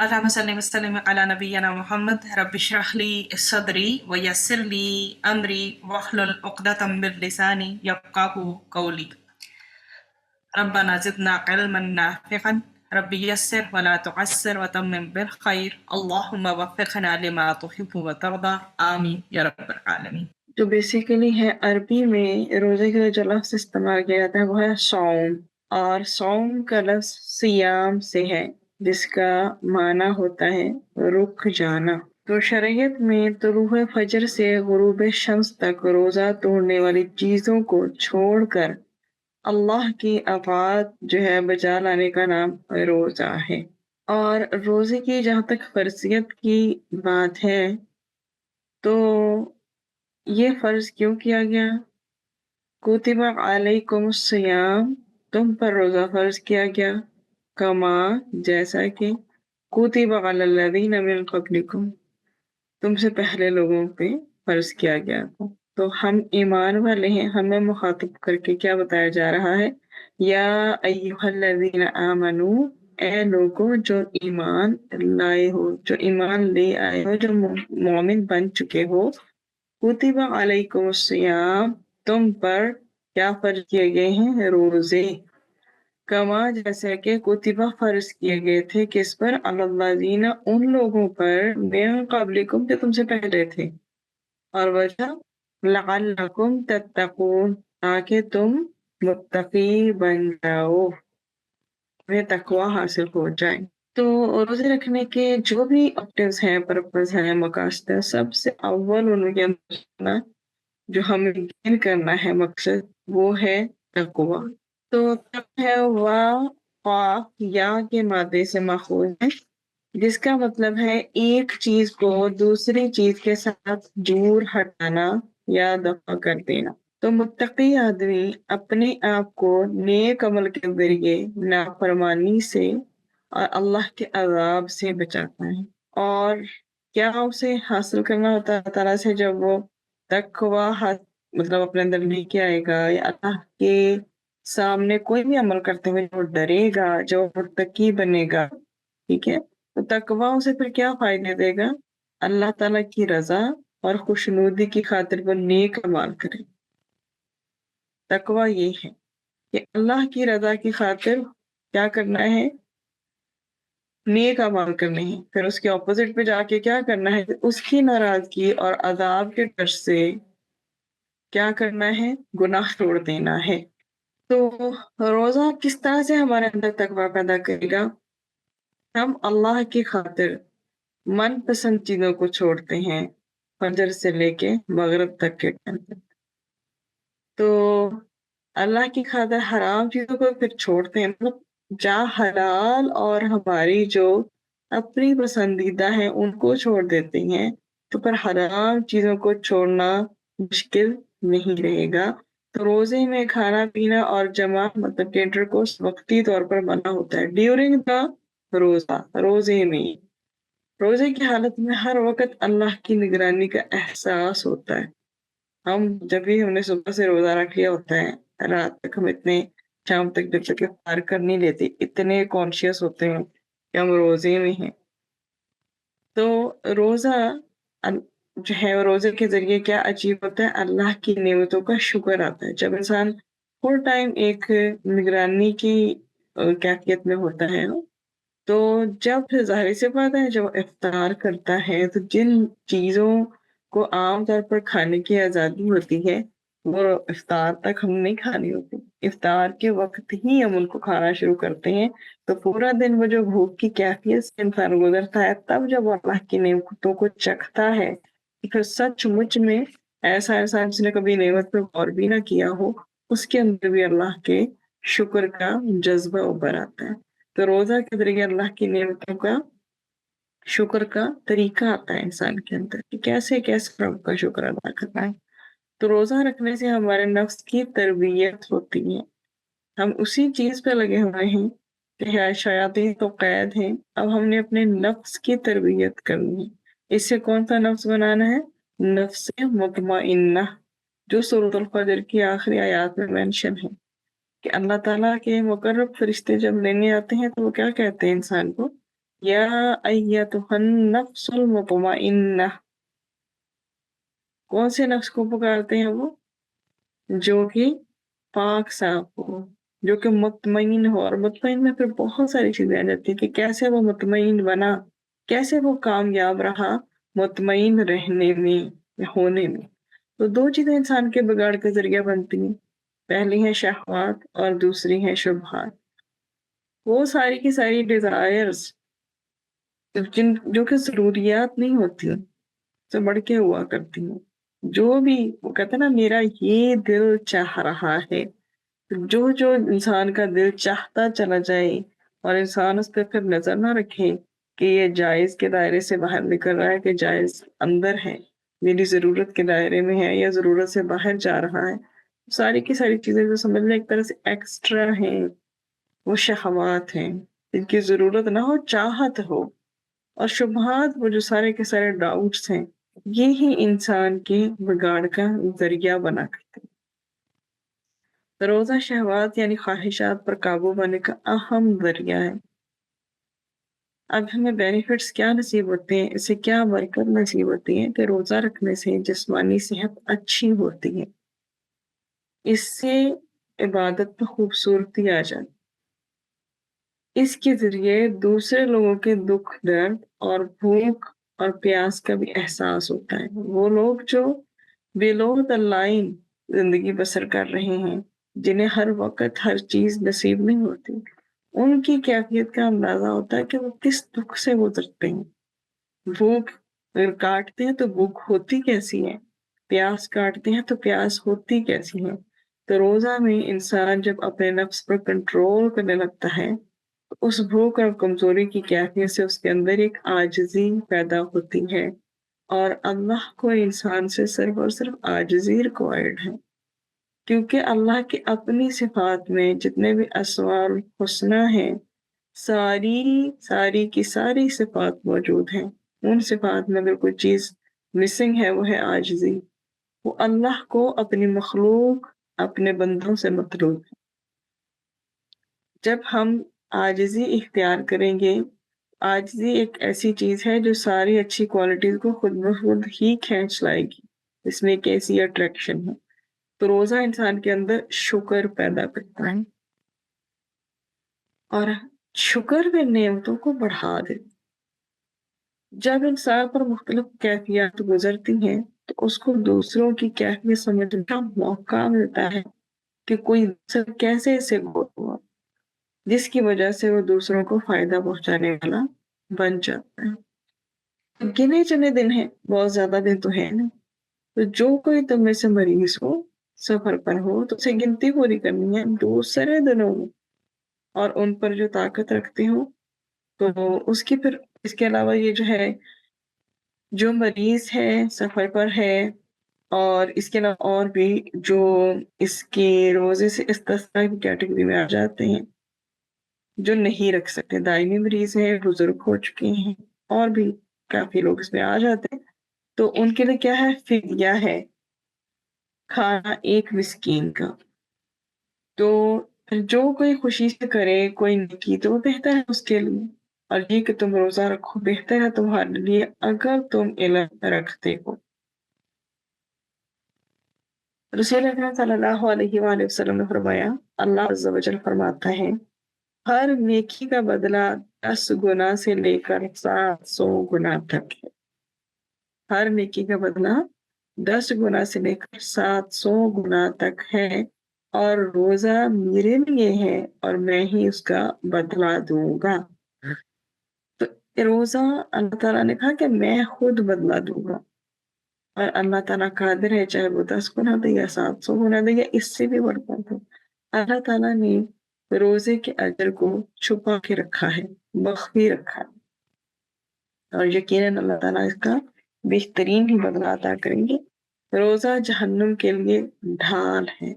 اللهم صل وسلم على نبينا محمد رب اشرح لي صدري ويسر لي أمري واحلل عقدة من لساني يفقهوا قولي ربنا زدنا علما نافعا رب يسر ولا تعسر وتمم بالخير اللهم وفقنا لما تحب وترضى آمين يا رب العالمين. جو بیسیکلی ہے عربی میں روزے کے لیے جو لفظ استعمال کیا جاتا ہے وہ ہے صوم، اور صوم کا لفظ سیام سے ہے جس کا معنی ہوتا ہے رک جانا۔ تو شریعت میں طلوع فجر سے غروب شمس تک روزہ توڑنے والی چیزوں کو چھوڑ کر اللہ کی اطاعت جو ہے بجا لانے کا نام روزہ ہے۔ اور روزے کی جہاں تک فرضیت کی بات ہے تو یہ فرض کیوں کیا گیا؟ کتب علیکم الصیام، تم پر روزہ فرض کیا گیا، کما جیسا کہ کتب علی الذین من قبلکم، تم سے پہلے لوگوں پہ فرض کیا گیا تھا۔ تو ہم ایمان والے ہیں، ہمیں مخاطب کر کے کیا بتایا جا رہا ہے؟ یا ایھا الذین آمنو، اے لوگوں جو ایمان لائے ہو، جو ایمان لے آئے ہو، جو مومن بن چکے ہو، کتب علیکم الصیام، تم پر کیا فرض کیے گئے ہیں؟ روزے، کما جیسے کہ کتبہ فرض کیے گئے تھے کس پر؟ علی الذین، ان لوگوں پر من قبلکم جو تم سے پہلے تھے، اور وجہ لعلکم تتقون، تاکہ تم متقی بن جاؤ، تمہیں تقوی حاصل ہو جائے۔ تو روزے رکھنے کے جو بھی آبجیکٹیوز ہیں، پرپز ہیں، مقاصد ہیں، سب سے اول ان کے اندر جو ہمیں گین کرنا ہے مقصد وہ ہے تقوی۔ تو تقوی ہے قاف یا کے مادے سے ماخوذ ہے، جس کا مطلب ہے ایک چیز کو دوسری چیز کے ساتھ دور ہٹانا یا دفع کر دینا۔ تو متقی آدمی اپنے آپ کو نیک عمل کے ذریعے نافرمانی سے اور اللہ کے عذاب سے بچاتا ہے۔ اور کیا اسے حاصل کرنا ہوتا ہے اللہ تعالیٰ سے؟ جب وہ تقوی مطلب اپنے اندر لے کے آئے گا، یا اللہ کے سامنے کوئی بھی عمل کرتے ہوئے جو ڈرے گا، جو متقی بنے گا، ٹھیک ہے، تو تقوی اسے پھر کیا فائدے دے گا؟ اللہ تعالیٰ کی رضا اور خوشنودی کی خاطر وہ نیک اعمال کرے۔ تقوی یہ ہے کہ اللہ کی رضا کی خاطر کیا کرنا ہے؟ نیک اعمال کرنے ہیں۔ پھر اس کے اپوزٹ پہ جا کے کیا کرنا ہے؟ اس کی ناراضگی اور عذاب کے ڈر سے کیا کرنا ہے؟ گناہ چھوڑ دینا ہے۔ تو روزہ کس طرح سے ہمارے اندر تقوی پیدا کرے گا؟ ہم اللہ کی خاطر من پسند چیزوں کو چھوڑتے ہیں فجر سے لے کے مغرب تک کے ٹائم تک، تو اللہ کی خاطر حرام چیزوں کو پھر چھوڑتے ہیں، مطلب جہاں حلال اور ہماری جو اپنی پسندیدہ ہیں ان کو چھوڑ دیتے ہیں، تو پھر حرام چیزوں کو چھوڑنا مشکل نہیں رہے گا۔ تو روزے میں کھانا پینا اور جمع مطلب کہ انٹرکورس وقتی طور پر منع ہوتا ہے ڈیورنگ دا روزہ، روزے میں، روزے کی حالت میں ہر وقت اللہ کی نگرانی کا احساس ہوتا ہے۔ ہم جب بھی ہم نے صبح سے روزہ رکھ لیا ہوتا ہے، رات تک ہم اتنے شام تک جب تک افطار کر نہیں لیتے اتنے کانشیس ہوتے ہیں کہ ہم روزے میں ہیں۔ تو روزہ جو ہے روزے کے ذریعے کیا اچیو ہوتا ہے؟ اللہ کی نعمتوں کا شکر آتا ہے۔ جب انسان فل ٹائم ایک نگرانی کی کیفیت میں ہوتا ہے تو جب ظاہر سی بات ہے جب افطار کرتا ہے تو جن چیزوں کو عام طور پر کھانے کی آزادی ہوتی ہے وہ افطار تک ہم نہیں کھانی ہوتی، افطار کے وقت ہی ہم ان کو کھانا شروع کرتے ہیں۔ تو پورا دن وہ جو بھوک کی کیفیت سے انسان گزرتا ہے، تب جب وہ اللہ کی نعمتوں کو چکھتا ہے پھر سچ مچ میں ایسا انسان جس نے کبھی نعمت پہ غور بھی نہ کیا ہو، اس کے اندر بھی اللہ کے شکر کا جذبہ ابھر آتا ہے۔ تو روزہ کے ذریعے اللہ کی نعمتوں کا شکر کا طریقہ آتا ہے انسان کے اندر کہ کیسے کیسے رب کا شکر ادا کرنا ہے۔ تو روزہ رکھنے سے ہمارے نفس کی تربیت ہوتی ہے، ہم اسی چیز پہ لگے ہوئے ہیں کہ شیاطین تو قید ہیں، اب ہم نے اپنے نفس کی تربیت کرنی ہے۔ اس سے کون سا نفس بنانا ہے؟ نفس مطمئنہ، جو سورۃ الفجر کی آخری آیات میں مینشن ہے کہ اللہ تعالیٰ کے مقرب فرشتے جب لینے آتے ہیں تو وہ کیا کہتے ہیں انسان کو یا ایتھا النفس المطمئنہ، کون سے نفس کو پکارتے ہیں وہ؟ جو کہ پاک صاف ہو، جو کہ مطمئن ہو. اور مطمئن میں پھر بہت ساری چیزیں آ جاتی ہیں کہ کیسے وہ مطمئن بنا، کیسے وہ کامیاب رہا مطمئن رہنے میں، ہونے میں. تو دو چیزیں انسان کے بگاڑ کا ذریعہ بنتی ہیں، پہلی ہے شہوات اور دوسری ہے شبہات. وہ ساری کی ساری ڈیزائرز جو کہ ضروریات نہیں ہوتی سے بڑھ کے ہوا کرتی ہیں. جو بھی وہ کہتے ہیں نا میرا یہ دل چاہ رہا ہے، جو انسان کا دل چاہتا چلا جائے اور انسان اس پہ پھر نظر نہ رکھے کہ یہ جائز کے دائرے سے باہر نکل رہا ہے کہ جائز اندر ہے، میری ضرورت کے دائرے میں ہے یا ضرورت سے باہر جا رہا ہے. ساری کی ساری چیزیں جو سمجھ لیں ایک طرح سے ایکسٹرا ہیں، وہ شہوات ہیں جن کی ضرورت نہ ہو، چاہت ہو. اور شبہات وہ جو سارے کے سارے ڈاؤٹس ہیں، یہی انسان کے بگاڑ کا ذریعہ بنا کرتے ہیں. روزہ شہوات یعنی خواہشات پر قابو پانے کا اہم ذریعہ ہے. اب ہمیں بینیفٹس کیا نصیب ہوتے ہیں، اس سے کیا برکت نصیب ہوتی ہے کہ روزہ رکھنے سے جسمانی صحت اچھی ہوتی ہے، اس سے عبادت میں خوبصورتی آ جاتی، اس کے ذریعے دوسرے لوگوں کے دکھ درد اور بھوک اور پیاس کا بھی احساس ہوتا ہے. وہ لوگ جو بیلو دا لائن زندگی بسر کر رہے ہیں، جنہیں ہر وقت ہر چیز نصیب نہیں ہوتی، ان کی کیفیت کا اندازہ ہوتا ہے کہ وہ کس دکھ سے گزرتے ہیں. بھوک اگر کاٹتے ہیں تو بھوک ہوتی کیسی ہے، پیاس کاٹتے ہیں تو پیاس ہوتی کیسی ہے. تو روزہ میں انسان جب اپنے نفس پر کنٹرول کرنے لگتا ہے، اس بھوک اور کمزوری کی کیفیت سے اس کے اندر ایک عاجزی پیدا ہوتی ہے، اور اللہ کو انسان سے صرف اور صرف عاجزی ریکوائرڈ ہے، کیونکہ اللہ کی اپنی صفات میں جتنے بھی اسماء الحسنی ہیں، ساری کی ساری صفات موجود ہیں. ان صفات میں اگر کوئی چیز مسنگ ہے وہ ہے عاجزی. وہ اللہ کو اپنی مخلوق، اپنے بندوں سے مطلوب ہے. جب ہم عاجزی اختیار کریں گے، عاجزی ایک ایسی چیز ہے جو ساری اچھی کوالٹیز کو خود بخود ہی کھینچ لائے گی، اس میں ایک ایسی اٹریکشن ہے. تو روزہ انسان کے اندر شکر پیدا کرتا ہے اور شکر میں نعمتوں کو بڑھا دیتا. جب انسان پر مختلف کیفیات گزرتی ہیں تو اس کو دوسروں کی کیفیت سمجھنے کا موقع ملتا ہے کہ کوئی دوسرا کیسے اسے گزر ہوا، جس کی وجہ سے وہ دوسروں کو فائدہ پہنچانے والا بن جاتا ہے. گنے چنے دن ہیں، بہت زیادہ دن تو ہے نہیں. تو جو کوئی تم میں سے مریض ہو، سفر پر ہو، تو اسے گنتی پوری کرنی ہے دوسرے دنوں میں، اور ان پر جو طاقت رکھتے ہو تو اس کی پھر اس کے علاوہ یہ جو ہے، جو مریض ہے، سفر پر ہے، اور اس کے علاوہ اور بھی جو اس کے روزے سے استثناء کی کیٹیگری میں آ جاتے ہیں، جو نہیں رکھ سکتے، دائمی مریض ہیں، بزرگ ہو چکے ہیں، اور بھی کافی لوگ اس میں آ جاتے ہیں. تو ان کے لیے کیا ہے، فدیہ ہے، کھانا ایک مسکین کا. تو جو کوئی خوشی سے کرے کوئی نیکی تو وہ بہتر ہے اس کے لیے، اور یہ کہ تم روزہ رکھو بہتر ہے تمہارے لیے اگر تم علم رکھتے ہو. رسول اکرم صلی اللہ علیہ وآلہ وسلم نے فرمایا، اللہ عز و جل فرماتا ہے، ہر نیکی کا بدلہ 10 گنا سے لے کر 700 گنا تک ہے. ہر نیکی کا بدلہ 10 گنا سے لے کر 700 گنا تک ہے، اور روزہ میرے لیے ہے اور میں ہی اس کا بدلہ دوں گا. تو روزہ اللہ تعالیٰ نے کہا کہ میں خود بدلہ دوں گا، اور اللہ تعالیٰ قادر ہے چاہے وہ 10 گنا دے یا 700 گنا دے یا اس سے بھی بڑھ کر دے. اللہ تعالیٰ نے روزے کے اجر کو چھپا کے رکھا ہے، مخفی رکھا ہے، اور یقیناً اللہ تعالیٰ اس کا بہترین ہی بدلہ عطا کریں گے. روزہ جہنم کے لیے ڈھال ہے.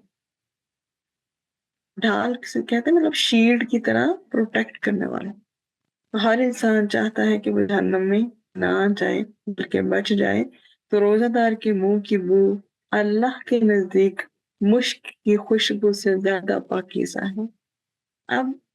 ڈھال کسے کہتے ہیں، مطلب شیلڈ کی طرح پروٹیکٹ کرنے والا. ہر انسان چاہتا ہے کہ وہ جہنم میں نہ جائے بلکہ بچ جائے. تو روزہ دار کے منہ کی بو اللہ کے نزدیک مشک کی خوشبو سے زیادہ پاکیزہ ہے. اب